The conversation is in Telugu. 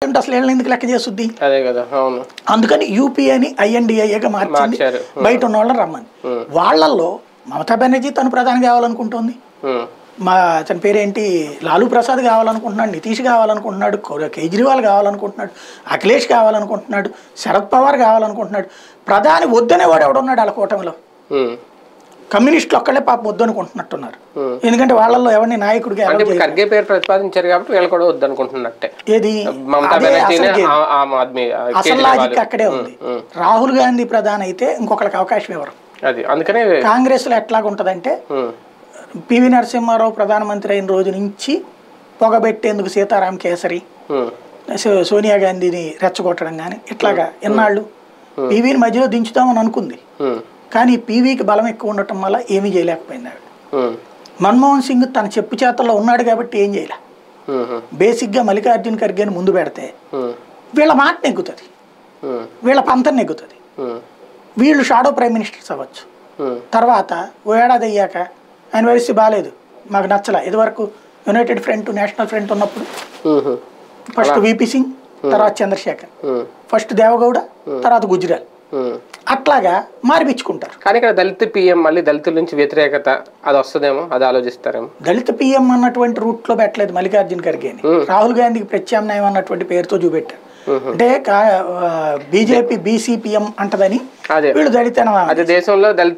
ఉంటే అసలు వీళ్ళని ఎందుకు లెక్క చేస్తుంది? అదే కదా, అవును. అందుకని యూపీఏని ఐఎన్డిఏగా మార్చింది, బయట ఉన్న వాళ్ళని రమ్మని. వాళ్ళల్లో మమతా బెనర్జీ తను ప్రధాని కావాలనుకుంటోంది, తన పేరేంటి లాలూ ప్రసాద్ కావాలనుకుంటున్నాడు, నితీష్ కావాలనుకుంటున్నాడు, కేజ్రీవాల్ కావాలనుకుంటున్నాడు, అఖిలేష్ కావాలనుకుంటున్నాడు, శరద్ పవార్ కావాలనుకుంటున్నాడు. ప్రధాని వద్దనేవాడు ఎవడున్నాడు వాళ్ళ కూటమిలో? కమ్యూనిస్టులు ఒక్కళ్ళే పాప వద్దు అనుకుంటున్నట్టున్నారు. ఎందుకంటే వాళ్ళల్లో ఎవరిని నాయకుడిగా ఖర్గే పేరు ప్రతిపాదించారు కాబట్టి వీళ్ళు కూడా వద్దు అనుకుంటున్నట్టే. ఏది అసలు లాజిక్ అక్కడే ఉంది. రాహుల్ గాంధీ ప్రధాని అయితే ఇంకొకరికి అవకాశం ఇవ్వరు. అందుకనే కాంగ్రెస్ లో ఎట్లాగా ఉంటదంటే పివి నరసింహారావు ప్రధానమంత్రి అయిన రోజు నుంచి పొగబెట్టేందుకు సీతారాం కేసరి, సోనియా గాంధీని రెచ్చగొట్టడం కానీ ఇట్లాగా ఎన్నాళ్ళు పివిని మధ్యలో దించుతామని అనుకుంది. కానీ పీవీకి బలం ఎక్కువ ఉండటం వల్ల ఏమీ చేయలేకపోయింది ఆవిడ. మన్మోహన్ సింగ్ తన చెప్పు చేతల్లో ఉన్నాడు కాబట్టి ఏం చేయలే. బేసిక్గా మల్లికార్జున ఖర్గేని ముందు పెడితే వీళ్ళ మాట నెగ్గుతుంది, వీళ్ళ పంతం నెగ్గుతుంది, వీళ్ళు షాడో ప్రైమ్ మినిస్టర్స్ అవ్వచ్చు. తర్వాత ఓ ఏడాది అయ్యాక ఆయన పరిస్థితి బాగాలేదు, మాకు నచ్చల. ఇదివరకు యునైటెడ్ ఫ్రంట్, నేషనల్ ఫ్రంట్ ఉన్నప్పుడు ఫస్ట్ విపి సింగ్, తర్వాత చంద్రశేఖర్, ఫస్ట్ దేవగౌడ, తర్వాత గుజరాల్, అట్లాగా మార్పించుకుంటారు. కానీ ఇక్కడ దళిత పిఎం మళ్ళీ దళితుల నుంచి వ్యతిరేకత అది వస్తుందేమో, అది ఆలోచిస్తారేమో. దళిత పిఎం అన్నటువంటి రూట్ లో పెట్టలేదు మల్లికార్జున ఖర్గేని, రాహుల్ గాంధీకి ప్రత్యామ్నాయం అన్నటువంటి పేరుతో చూపెట్టారు. అంటే బీజేపీ బీసీపీఎం అంటదని వీళ్ళు దళిత దేశంలో దళిత